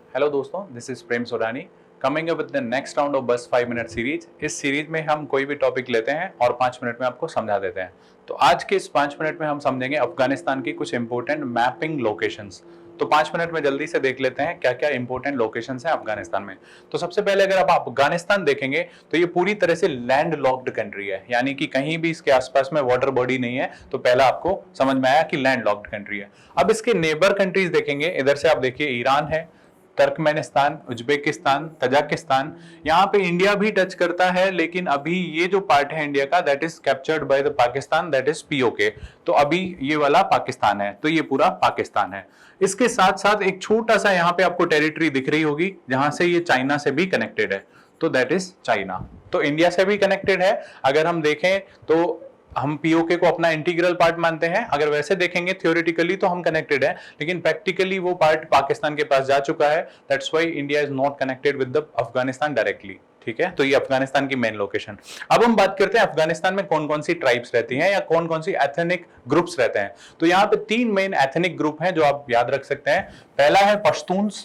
Hello दोस्तों, this is Prem Sodani coming up with the next round of बस 5 minute series. इस series में हम कोई भी टॉपिक लेते हैं और 5 मिनट में आपको समझा देते हैं। तो आज के इस 5 मिनट में हम समझेंगे अफगानिस्तान की कुछ इंपॉर्टेंट मैपिंग लोकेशंस। तो 5 मिनट में जल्दी से देख लेते हैं क्या क्या इंपॉर्टेंट लोकेशंस हैं अफगानिस्तान में। तो सबसे पहले अगर आप अफगानिस्तान देखेंगे तो ये पूरी तरह से लैंड लॉक्ड कंट्री है, यानी कि कहीं भी इसके आसपास में वाटर बॉडी नहीं है। तो पहला आपको समझ में आया कि लैंड लॉक्ड कंट्री है। अब इसके नेबर कंट्रीज देखेंगे, इधर से आप देखिए ईरान है, तुर्कमेनिस्तान, उज्बेकिस्तान, तजाकिस्तान। यहाँ पे इंडिया भी टच करता है, लेकिन अभी ये जो पार्ट है इंडिया का that is captured by the Pakistan, that is PoK. तो अभी ये वाला पाकिस्तान है, तो ये पूरा पाकिस्तान है। इसके साथ साथ एक छोटा सा यहाँ पे आपको टेरिटरी दिख रही होगी जहां से ये चाइना से भी कनेक्टेड है, तो दैट इज चाइना। तो इंडिया से भी कनेक्टेड है। अगर हम देखें तो हम पीओके को अपना इंटीग्रल पार्ट मानते हैं। अगर वैसे देखेंगे थ्योरेटिकली तो हम कनेक्टेड हैं, लेकिन प्रैक्टिकली वो पार्ट पाकिस्तान के पास जा चुका है। That's why India is not connected with the Afghanistan directly. ठीक है, तो ये अफगानिस्तान की मेन लोकेशन। अब हम बात करते हैं अफगानिस्तान में कौन कौन सी ट्राइब्स रहती हैं या कौन कौन सी एथनिक ग्रुप्स रहते हैं। तो यहाँ पे 3 मेन एथनिक ग्रुप हैं जो आप याद रख सकते हैं। पहला है पश्तून्स,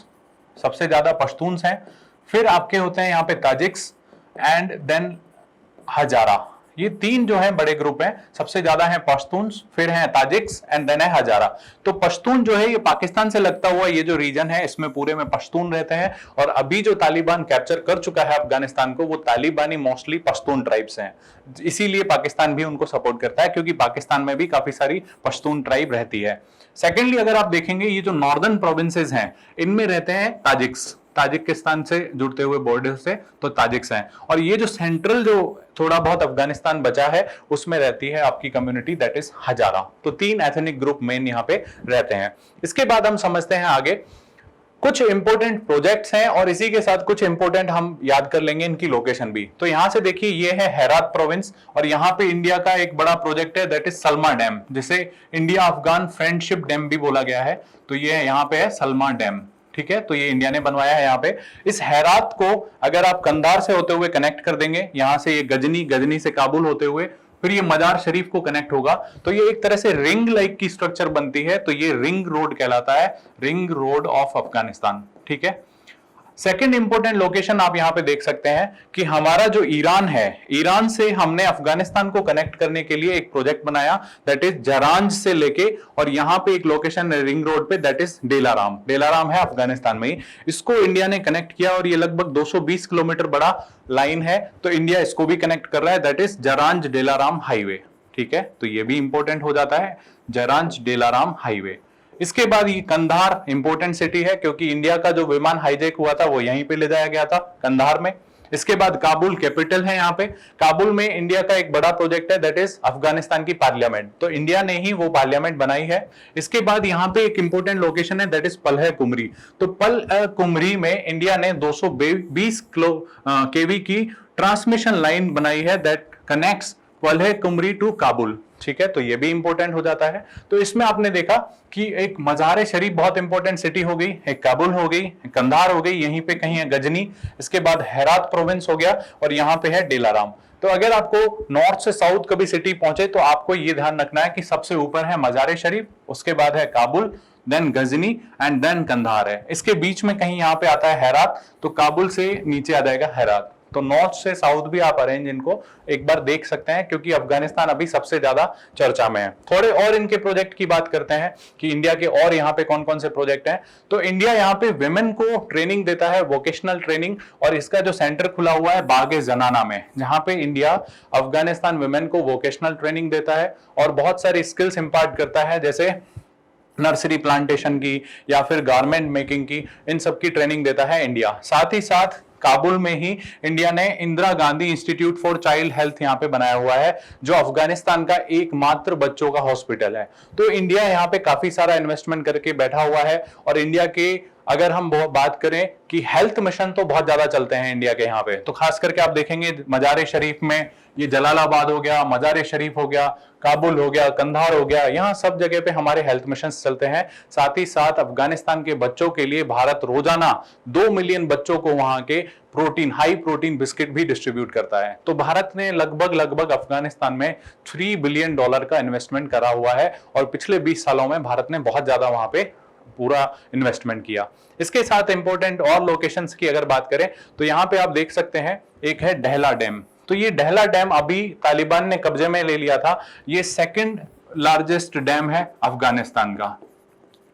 सबसे ज्यादा पश्तून्स हैं। फिर आपके होते हैं यहाँ पे ताजिक्स एंड देन हजारा। ये 3 जो है बड़े ग्रुप हैं। सबसे ज्यादा है पश्तून्स, फिर है ताजिक्स एंड देन है हजारा। तो पश्तून जो है ये पाकिस्तान से लगता हुआ ये जो रीजन है इसमें पूरे में पश्तून रहते हैं। और अभी जो तालिबान कैप्चर कर चुका है अफगानिस्तान को, वो तालिबानी मोस्टली पश्तून ट्राइब्स हैं। इसीलिए पाकिस्तान भी उनको सपोर्ट करता है, क्योंकि पाकिस्तान में भी काफी सारी पश्तून ट्राइब रहती है। सेकेंडली अगर आप देखेंगे ये जो नॉर्दर्न प्रोविंसेस हैं इनमें रहते हैं ताजिक्स, ताजिकिस्तान से जुड़ते हुए बॉर्डर से, तो ताजिक्स हैं। और ये जो सेंट्रल जो थोड़ा बहुत अफगानिस्तान बचा है उसमें रहती है आपकी कम्युनिटी दैट इज हजारा। तो 3 एथनिक ग्रुप मेन यहाँ पे रहते हैं। इसके बाद हम समझते हैं आगे कुछ इंपॉर्टेंट प्रोजेक्ट्स हैं, और इसी के साथ कुछ इंपॉर्टेंट हम याद कर लेंगे इनकी लोकेशन भी। तो यहां से देखिए ये है हेरात प्रोविंस, और यहां पे इंडिया का एक बड़ा प्रोजेक्ट है दैट इज सलमा डैम, जिसे इंडिया अफगान फ्रेंडशिप डैम भी बोला गया है। तो ये यहाँ पे है सलमा डैम। ठीक है, तो ये इंडिया ने बनवाया है यहाँ पे। इस हेरात को अगर आप कंधार से होते हुए कनेक्ट कर देंगे, यहां से ये गजनी, गजनी से काबुल होते हुए फिर ये मजार शरीफ को कनेक्ट होगा, तो ये एक तरह से रिंग लाइक की स्ट्रक्चर बनती है। तो ये रिंग रोड कहलाता है, रिंग रोड ऑफ अफगानिस्तान। ठीक है। सेकेंड इंपॉर्टेंट लोकेशन आप यहां पे देख सकते हैं कि हमारा जो ईरान है, ईरान से हमने अफगानिस्तान को कनेक्ट करने के लिए एक प्रोजेक्ट बनाया दैट इज जरांज से लेके, और यहां पे एक लोकेशन है रिंग रोड पे दैट इज डेलाराम। डेलाराम है अफगानिस्तान में ही। इसको इंडिया ने कनेक्ट किया और ये लगभग 220 किलोमीटर बड़ा लाइन है। तो इंडिया इसको भी कनेक्ट कर रहा है, दैट इज जरांज डेलाराम हाईवे। ठीक है, तो ये भी इंपॉर्टेंट हो जाता है, जरांज डेलाराम हाईवे। इसके बाद ये कंधार इंपोर्टेंट सिटी है, क्योंकि इंडिया का जो विमान हाईजैक हुआ था वो यहीं पे ले जाया गया था, कंधार में। इसके बाद काबुल कैपिटल है यहाँ पे। काबुल में इंडिया का एक बड़ा प्रोजेक्ट है दैट इज अफगानिस्तान की पार्लियामेंट, तो इंडिया ने ही वो पार्लियामेंट बनाई है। इसके बाद यहाँ पे एक इंपोर्टेंट लोकेशन है दैट इज पलह कुमरी। तो पल कुमरी में इंडिया ने 220 केवी की ट्रांसमिशन लाइन बनाई है दैट कनेक्ट्स पलह कुमरी टू काबुल। ठीक है, तो ये भी इंपॉर्टेंट हो जाता है। तो इसमें आपने देखा कि एक मजार शरीफ बहुत इंपॉर्टेंट सिटी हो गई, एक काबुल हो गई, कंधार हो गई, यहीं पे कहीं है गजनी, इसके बाद हेरात प्रोविंस हो गया, और यहाँ पे है डेलाराम। तो अगर आपको नॉर्थ से साउथ कभी सिटी पहुंचे तो आपको ये ध्यान रखना है कि सबसे ऊपर है मजार शरीफ, उसके बाद है Kabul, then Ghazni and then Kandahar है। इसके बीच में कहीं यहाँ पे आता है हेरात, तो काबुल से नीचे आ जाएगा हेरात। तो नॉर्थ से साउथ भी आप अरेंज इनको एक बार देख सकते हैं, क्योंकि अफगानिस्तान अभी सबसे ज्यादा चर्चा में है। थोड़े और इनके प्रोजेक्ट की बात करते हैं कि इंडिया के और यहाँ पे कौन कौन से प्रोजेक्ट हैं। तो इंडिया यहाँ पे विमेन को ट्रेनिंग देता है, वोकेशनल ट्रेनिंग, और इसका जो सेंटर खुला हुआ है बागे जनाना में, जहां पे इंडिया अफगानिस्तान विमेन को वोकेशनल ट्रेनिंग देता है और बहुत सारी स्किल्स इंपार्ट करता है, जैसे नर्सरी प्लांटेशन की या फिर गारमेंट मेकिंग की, इन सब की ट्रेनिंग देता है इंडिया। साथ ही साथ काबुल में ही इंडिया ने Indira Gandhi institute for child health यहाँ पे बनाया हुआ है, जो अफगानिस्तान का एकमात्र बच्चों का हॉस्पिटल है। तो इंडिया यहाँ पे काफी सारा इन्वेस्टमेंट करके बैठा हुआ है। और इंडिया के अगर हम बात करें कि हेल्थ मिशन तो बहुत ज्यादा चलते हैं इंडिया के यहाँ पे, तो खास करके आप देखेंगे मजार शरीफ में, ये जलालाबाद हो गया, मजार शरीफ हो गया, काबुल हो गया, कंधार हो गया, यहाँ सब जगह पे हमारे हेल्थ मिशन चलते हैं। साथ ही साथ अफगानिस्तान के बच्चों के लिए भारत रोजाना 2 मिलियन बच्चों को वहां के प्रोटीन, हाई प्रोटीन बिस्किट भी डिस्ट्रीब्यूट करता है। तो भारत ने लगभग अफगानिस्तान में $3 बिलियन का इन्वेस्टमेंट करा हुआ है, और पिछले 20 सालों में भारत ने बहुत ज्यादा वहां पे पूरा इन्वेस्टमेंट किया। इसके साथ इंपॉर्टेंट और लोकेशंस की अगर बात करें तो यहाँ पे आप देख सकते हैं, एक है डहला डैम। तो ये डहला डैम अभी तालिबान ने कब्जे में ले लिया था। ये सेकंड लार्जेस्ट डैम है अफगानिस्तान का,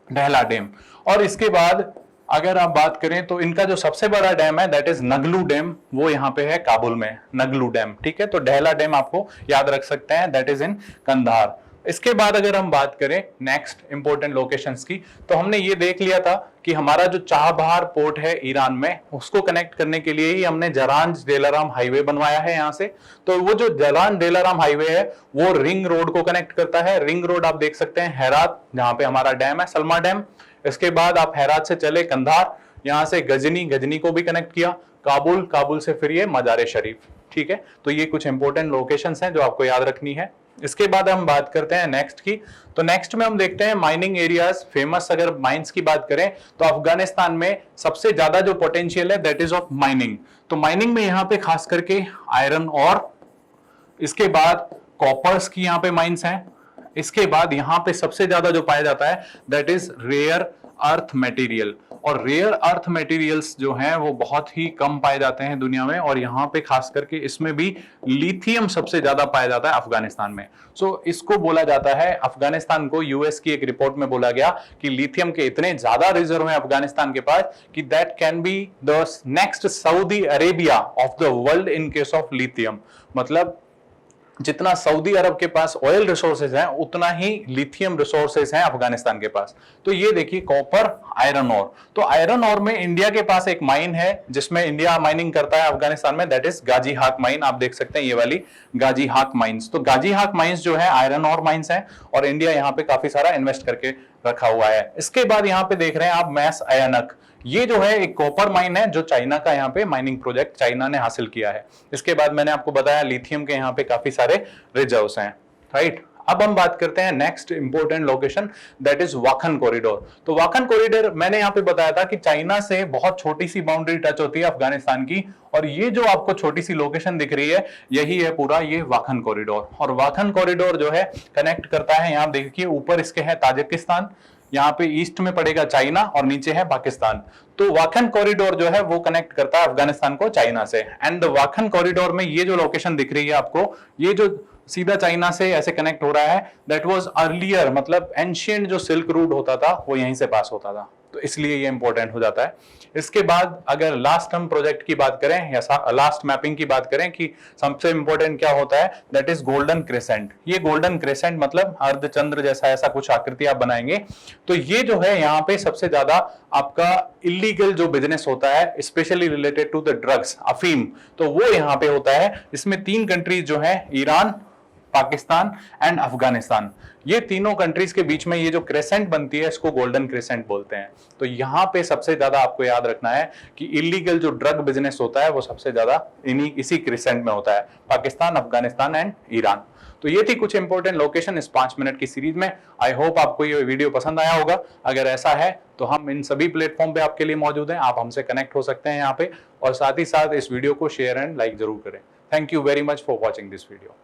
डहला डैम। और इसके बाद अगर आप बात करें तो इनका जो सबसे बड़ा डैम है दैट इज नगलू डैम, वो यहाँ पे है काबुल में, नगलू डैम। ठीक है, तो डहला डैम आपको याद रख सकते हैं, दैट इज इन कंधार। इसके बाद अगर हम बात करें नेक्स्ट इंपॉर्टेंट लोकेशंस की, तो हमने ये देख लिया था कि हमारा जो चाबहार पोर्ट है ईरान में, उसको कनेक्ट करने के लिए ही हमने जरान डेलाराम हाईवे बनवाया है यहाँ से। तो वो जो जरान डेलाराम हाईवे है वो रिंग रोड को कनेक्ट करता है। रिंग रोड आप देख सकते हैं हेरात, जहां पे हमारा डैम है सलमा डैम। इसके बाद आप हेरात से चले कंधार, यहां से गजनी, गजनी को भी कनेक्ट किया, काबुल, काबुल से फिर ये मजार शरीफ। ठीक है, तो ये कुछ इंपॉर्टेंट लोकेशंस हैं जो आपको याद रखनी है। इसके बाद हम बात करते हैं नेक्स्ट की। तो नेक्स्ट में हम देखते हैं माइनिंग एरियाज, फेमस अगर माइंस की बात करें तो अफगानिस्तान में सबसे ज्यादा जो पोटेंशियल है दैट इज ऑफ माइनिंग। तो माइनिंग में यहाँ पे खास करके आयरन और, इसके बाद कॉपर्स की यहाँ पे माइंस हैं। इसके बाद यहाँ पे सबसे ज्यादा जो पाया जाता है that is rare earth material. और रेयर अर्थ मटेरियल्स जो हैं वो बहुत ही कम पाए जाते हैं दुनिया में, और यहाँ पे खास करके इसमें भी लिथियम सबसे ज्यादा पाया जाता है अफगानिस्तान में। सो इसको बोला जाता है, अफगानिस्तान को यूएस की एक रिपोर्ट में बोला गया कि लिथियम के इतने ज्यादा रिजर्व हैं अफगानिस्तान के पास कि that can be the next Saudi Arabia of the world in case of lithium. मतलब जितना सऊदी अरब के पास ऑयल रिसोर्सेज हैं उतना ही लिथियम रिसोर्सेज हैं अफगानिस्तान के पास। तो ये देखिए कॉपर, आयरन ओर। तो आयरन ओर में इंडिया के पास एक माइन है जिसमें इंडिया माइनिंग करता है अफगानिस्तान में, दैट इज गाजी हाक माइन। आप देख सकते हैं ये वाली गाजी हाक माइंस। तो गाजी हाक माइंस जो है आयरन ओर माइंस है, और इंडिया यहाँ पे काफी सारा इन्वेस्ट करके रखा हुआ है। इसके बाद यहाँ पे देख रहे हैं आप मैस अयानक, ये जो है एक कॉपर माइन है जो चाइना का यहाँ पे माइनिंग प्रोजेक्ट चाइना ने हासिल किया है। इसके बाद मैंने आपको बताया लिथियम के यहाँ पे काफी सारे रिजर्व्स हैं, राइट। अब हम बात करते हैं next important location that is Wakhan corridor. तो वाखन कॉरिडोर मैंने यहाँ पे बताया था कि चाइना से बहुत छोटी सी बाउंड्री टच होती है अफगानिस्तान की, और ये जो आपको छोटी सी लोकेशन दिख रही है यही है पूरा ये वाखन कॉरिडोर। और वाखन कॉरिडोर जो है कनेक्ट करता है, यहाँ देखिए ऊपर इसके है ताजिकिस्तान, यहाँ पे ईस्ट में पड़ेगा चाइना और नीचे है पाकिस्तान। तो वाखन कॉरिडोर जो है वो कनेक्ट करता है अफगानिस्तान को चाइना से। एंड द वाखन कॉरिडोर में ये जो लोकेशन दिख रही है आपको, ये जो सीधा चाइना से ऐसे कनेक्ट हो रहा है, दैट वाज अर्लियर, मतलब एंशिएंट जो सिल्क रूट होता था वो यहीं से पास होता था, तो इसलिए ये इंपॉर्टेंट हो जाता है। इसके बाद अगर लास्ट हम प्रोजेक्ट की बात करें या लास्ट मैपिंग की बात करें कि सबसे इंपॉर्टेंट क्या होता है, दैट इज गोल्डन क्रेसेंट। ये गोल्डन क्रेसेंट मतलब अर्धचंद्र जैसा ऐसा कुछ आकृति आप बनाएंगे। तो ये जो है यहाँ पे सबसे ज्यादा आपका इलीगल जो बिजनेस होता है specially related to the drugs, अफीम, तो वो यहाँ पे होता है। इसमें 3 कंट्रीज जो है, ईरान, पाकिस्तान एंड अफगानिस्तान, ये तीनों कंट्रीज के बीच में ये जो क्रेसेंट बनती है इसको गोल्डन क्रेसेंट बोलते हैं। तो यहाँ पे सबसे ज्यादा आपको याद रखना है कि इलीगल जो ड्रग बिजनेस होता है वो सबसे ज्यादा इसी क्रेसेंट में होता है, पाकिस्तान, अफगानिस्तान एंड ईरान। तो ये थी कुछ इंपॉर्टेंट लोकेशन इस 5 मिनट की सीरीज में। आई होप आपको ये वीडियो पसंद आया होगा। अगर ऐसा है तो हम इन सभी प्लेटफॉर्म पे आपके लिए मौजूद हैं, आप हमसे कनेक्ट हो सकते हैं यहाँ पे, और साथ ही साथ इस वीडियो को शेयर एंड लाइक जरूर करें। Thank you very much for watching this video.